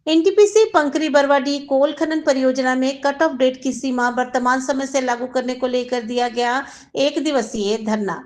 NTPC पंकरी Barwadi कोल खनन परियोजना में कट ऑफ डेट की सीमा वर्तमान समय से लागू करने को लेकर दिया गया एक दिवसीय धरना।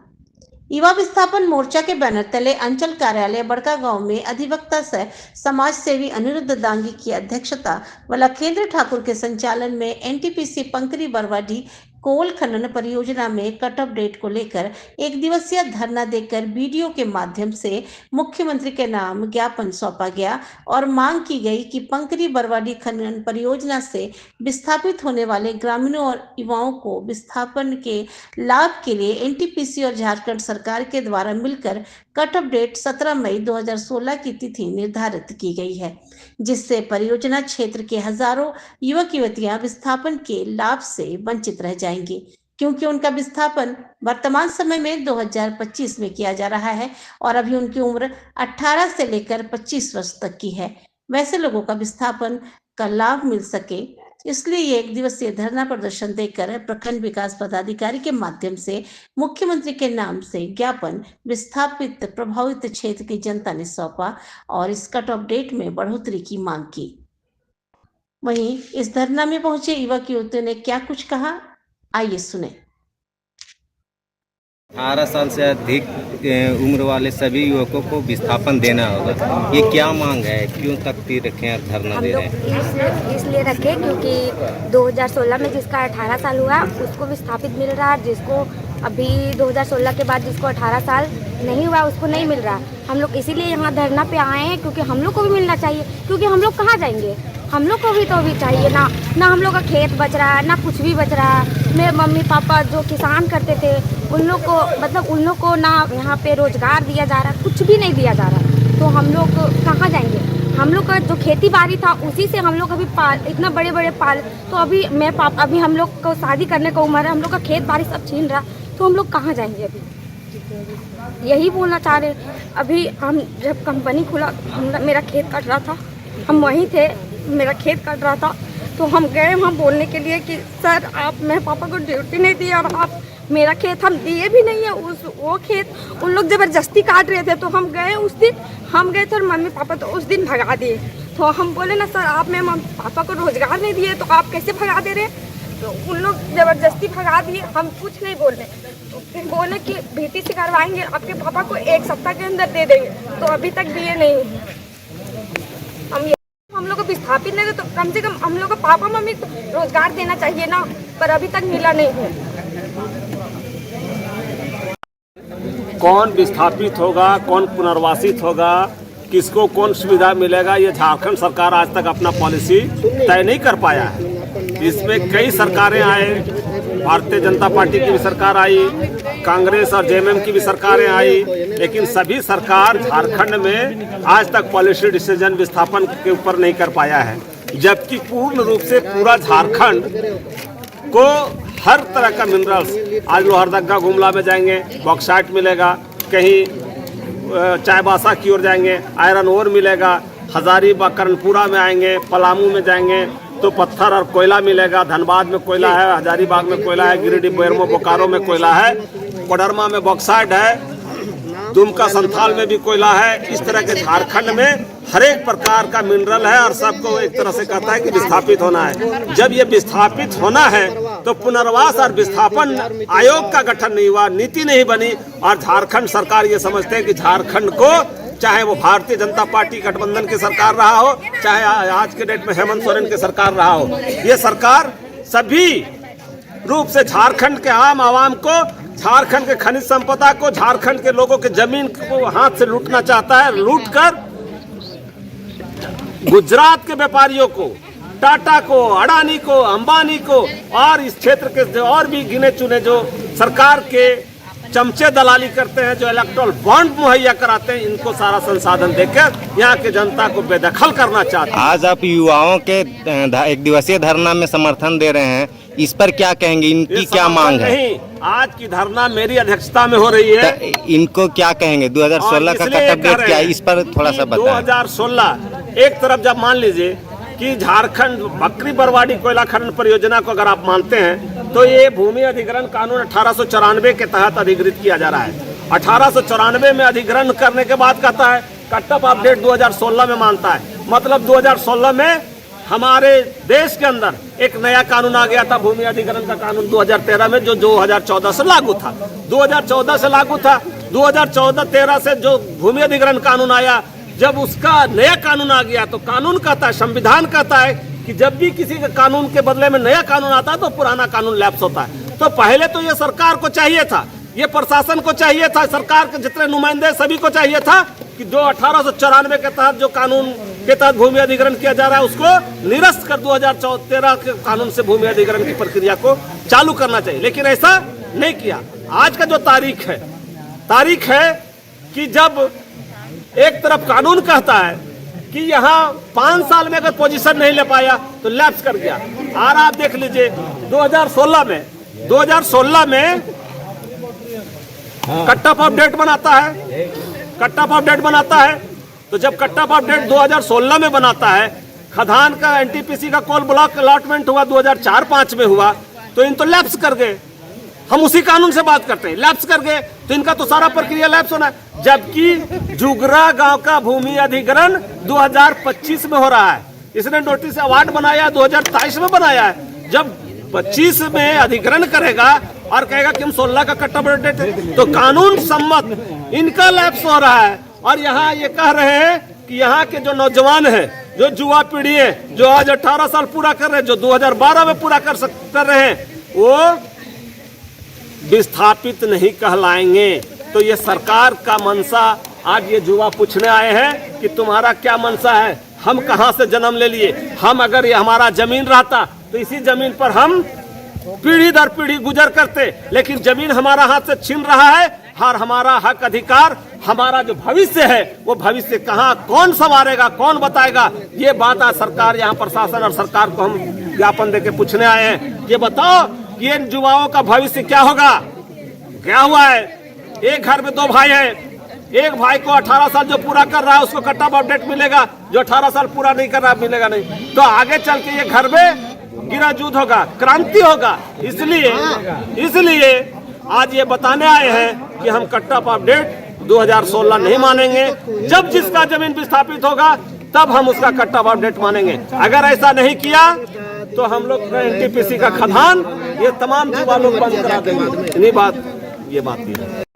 युवा विस्थापन मोर्चा के बैनर तले अंचल कार्यालय बड़कागांव में अधिवक्ता सह समाज सेवी अनिरुद्ध दांगी की अध्यक्षता व लखेंद्र ठाकुर के संचालन में एनटीपीसी पंकरी बरवाडी कोल खनन परियोजना में कट ऑफ डेट को लेकर एक दिवसीय धरना देकर वीडियो के माध्यम से मुख्यमंत्री के नाम ज्ञापन सौंपा गया और मांग की गई कि पंकरी बरवाडी खनन परियोजना से विस्थापित होने वाले ग्रामीणों और युवाओं को विस्थापन के लाभ के लिए एनटीपीसी और झारखंड सरकार के द्वारा मिलकर कट ऑफ डेट 17 मई 2016 की तिथि निर्धारित की गई है, जिससे परियोजना क्षेत्र के हजारों युवक युवतियां विस्थापन के लाभ से वंचित रह जाएंगे, क्योंकि उनका विस्थापन वर्तमान समय में 2025 में किया जा रहा है और अभी उनकी उम्र 18 से लेकर 25 वर्ष तक की है। वैसे लोगों का विस्थापन का लाभ मिल सके, इसलिए ये एक दिवसीय धरना प्रदर्शन देकर प्रखंड विकास पदाधिकारी के माध्यम से मुख्यमंत्री के नाम से ज्ञापन विस्थापित प्रभावित क्षेत्र की जनता ने सौंपा और इस कट ऑफ डेट में बढ़ोतरी की मांग की। वहीं इस धरना में पहुंचे युवक युवतियों ने क्या कुछ कहा, आइए सुने। 18 साल से अधिक उम्र वाले सभी युवकों को विस्थापन देना होगा। ये क्या मांग है, क्यों तख्ती रखे और धरना दे रहे हैं? इसलिए रखे क्योंकि 2016 में जिसका 18 साल हुआ उसको विस्थापित मिल रहा है, जिसको अभी 2016 के बाद जिसको 18 साल नहीं हुआ उसको नहीं मिल रहा। हम लोग इसीलिए यहाँ धरना पे आए हैं क्योंकि हम लोग को भी मिलना चाहिए, क्योंकि हम लोग कहाँ जाएंगे, हम लोग को भी तो भी चाहिए ना। ना हम लोग का खेत बच रहा है, ना कुछ भी बच रहा है। मेरे मम्मी पापा जो किसान करते थे उन लोग को उन लोग को ना यहाँ पे रोजगार दिया जा रहा है, कुछ भी नहीं दिया जा रहा। तो हम लोग कहाँ जाएंगे? हम लोग का जो खेती बाड़ी था उसी से हम लोग अभी इतना बड़े बड़े तो अभी हम लोग को शादी करने का उम्र है, हम लोग का खेत बाड़ी सब छीन रहा, तो हम लोग कहाँ जाएंगे? अभी यही बोलना चाह रहे। अभी हम जब कंपनी खुला मेरा खेत कट रहा था, हम वहीं थे, मेरा खेत कट रहा था, तो हम गए वहाँ बोलने के लिए कि सर आप मेरे पापा को ड्यूटी नहीं दी और आप मेरा खेत हम दिए भी नहीं है। वो खेत उन लोग ज़बरदस्ती काट रहे थे, तो हम गए उस दिन, हम गए थे और मम्मी पापा तो उस दिन भगा दिए। तो हम बोले ना सर आप मेरे मम्मी पापा को रोजगार नहीं दिए तो आप कैसे भगा दे रहे? तो उन लोग ज़बरदस्ती भगा दिए, हम कुछ नहीं बोल रहे। तो फिर बोले कि भीटी से करवाएंगे, आपके पापा को 1 सप्ताह के अंदर दे देंगे, तो अभी तक दिए नहीं। हम लोग को विस्थापित नहीं तो कम से कम हम लोग को पापा मम्मी को रोजगार देना चाहिए ना, पर अभी तक मिला नहीं है। कौन विस्थापित होगा, कौन पुनर्वासित होगा, किसको कौन सुविधा मिलेगा, ये झारखंड सरकार आज तक अपना पॉलिसी तय नहीं कर पाया है। इसमें कई सरकारें आए, भारतीय जनता पार्टी की भी सरकार आई, कांग्रेस और जेएमएम की भी सरकारें आई, लेकिन सभी सरकार झारखंड में आज तक पॉलिसी डिसीजन विस्थापन के ऊपर नहीं कर पाया है। जबकि पूर्ण रूप से पूरा झारखंड को हर तरह का मिनरल्स, आज लोहरदगा गुमला में जाएंगे बॉक्साइट मिलेगा, कहीं चायबासा की ओर जाएंगे आयरन ओर मिलेगा, हजारीबाग कर्णपुरा में आएंगे, पलामू में जाएंगे तो पत्थर और कोयला मिलेगा, धनबाद में कोयला है, हजारीबाग में कोयला है, गिरिडीह बेरमो बोकारो में कोयला है, कोडरमा में बॉक्साइट है, दुमका संथाल में भी कोयला है। इस तरह के झारखंड में हर एक प्रकार का मिनरल है और सबको एक तरह से कहता है कि विस्थापित होना है। जब ये विस्थापित होना है तो पुनर्वास और विस्थापन आयोग का गठन नहीं हुआ, नीति नहीं बनी, और झारखंड सरकार ये समझते हैं कि झारखंड को, चाहे वो भारतीय जनता पार्टी गठबंधन की सरकार रहा हो, चाहे आज के डेट में हेमंत सोरेन की सरकार रहा हो, ये सरकार सभी रूप से झारखंड के आम आवाम को, झारखंड के खनिज संपदा को, झारखंड के लोगों के जमीन को हाथ से लूटना चाहता है। लूटकर गुजरात के व्यापारियों को, टाटा को, अडानी को, अंबानी को और इस क्षेत्र के जो और भी गिने चुने जो सरकार के चमचे दलाली करते हैं, जो इलेक्ट्रल बॉन्ड मुहैया कराते हैं, इनको सारा संसाधन देकर यहाँ के जनता को बेदखल करना चाहते हैं। आज आप युवाओं के एक दिवसीय धरना में समर्थन दे रहे हैं, इस पर क्या कहेंगे? इनकी क्या मांग है? नहीं, आज की धरना मेरी अध्यक्षता में हो रही है। तो इनको क्या कहेंगे? 2016 का कट ऑफ डेट क्या है, इस पर थोड़ा सा बताएं। 2016 एक तरफ जब मान लीजिए कि झारखंड बकरी बरवाडी कोयला खनन परियोजना को अगर आप मानते हैं तो ये भूमि अधिग्रहण कानून 1894 के तहत अधिग्रहित किया जा रहा है। 1894 में अधिग्रहण करने के बाद कहता है कट ऑफ अपडेट 2016 में मानता है। मतलब 2016 में हमारे देश के अंदर एक नया कानून आ गया था, भूमि अधिग्रहण का कानून 2013 में, जो 2014 से लागू था। 2014 से लागू था। 2014-13 से जो भूमि अधिग्रहण कानून आया, जब उसका नया कानून आ गया तो कानून कहता है, संविधान कहता है कि जब भी किसी के कानून के बदले में नया कानून आता है तो पुराना कानून लैप्स होता है। तो पहले तो ये सरकार को चाहिए था, ये प्रशासन को चाहिए था, सरकार के जितने नुमाइंदे सभी को चाहिए था कि जो 1894 के तहत जो कानून के तहत भूमि अधिग्रहण किया जा रहा है उसको निरस्त कर 2013 के कानून से भूमि अधिग्रहण की प्रक्रिया को चालू करना चाहिए, लेकिन ऐसा नहीं किया। आज का जो तारीख है कि जब एक तरफ कानून कहता है कि यहाँ 5 साल में अगर पोजीशन नहीं ले पाया तो लैप्स कर गया। और आप देख लीजिए 2016 में कट ऑफ अपडेट बनाता है। तो जब कट ऑफ अपडेट 2016 में बनाता है, खदान का एनटीपीसी का कोल ब्लॉक अलॉटमेंट हुआ 2004-05 में हुआ, तो इन तो लैप्स कर गए। हम उसी कानून से बात करते हैं, लैप्स कर गए तो इनका तो सारा प्रक्रिया लैप्स होना है। जबकि जुगरा गांव का भूमि अधिग्रहण 2025 में हो रहा है। इसने नोटिस अवार्ड बनाया 2023 में बनाया है। जब 25 में अधिग्रहण करेगा और कहेगा कि हम 16 का कट ऑफ अपडेट है, तो कानून सम्मत इनका लैप्स हो रहा है। और यहाँ ये कह रहे हैं कि यहाँ के जो नौजवान है, जो युवा पीढ़ी है, जो आज 18 साल पूरा कर रहे हैं, जो 2012 में पूरा कर रहे हैं, वो विस्थापित नहीं कहलाएंगे। तो ये सरकार का मंशा, आज ये युवा पूछने आए हैं कि तुम्हारा क्या मंशा है, हम कहां से जन्म ले लिए। हम अगर ये हमारा जमीन रहता तो इसी जमीन पर हम पीढ़ी दर पीढ़ी गुजर करते, लेकिन जमीन हमारा हाथ से छीन रहा है। और हमारा हक अधिकार, हमारा जो भविष्य है, वो भविष्य कहाँ, कौन संवारेगा, कौन बताएगा, ये बात आज सरकार, यहाँ प्रशासन और सरकार को हम ज्ञापन देके पूछने आए हैं। ये बताओ ये युवाओं का भविष्य क्या होगा। क्या हुआ है, एक घर में 2 भाई है, एक भाई को 18 साल जो पूरा कर रहा है उसको कट ऑफ अपडेट मिलेगा, जो 18 साल पूरा नहीं कर रहा मिलेगा नहीं। तो आगे चल के ये घर में गिराजुद होगा, क्रांति होगा। इसलिए आज ये बताने आए हैं कि हम कट ऑफ अपडेट 2016 नहीं मानेंगे। जब जिसका जमीन विस्थापित होगा तब हम उसका कट ऑफ अपडेट मानेंगे। अगर ऐसा नहीं किया तो हम लोग एनटीपीसी का खदान, ये तमाम युवा लोग बंद करा देंगे। ये बात है।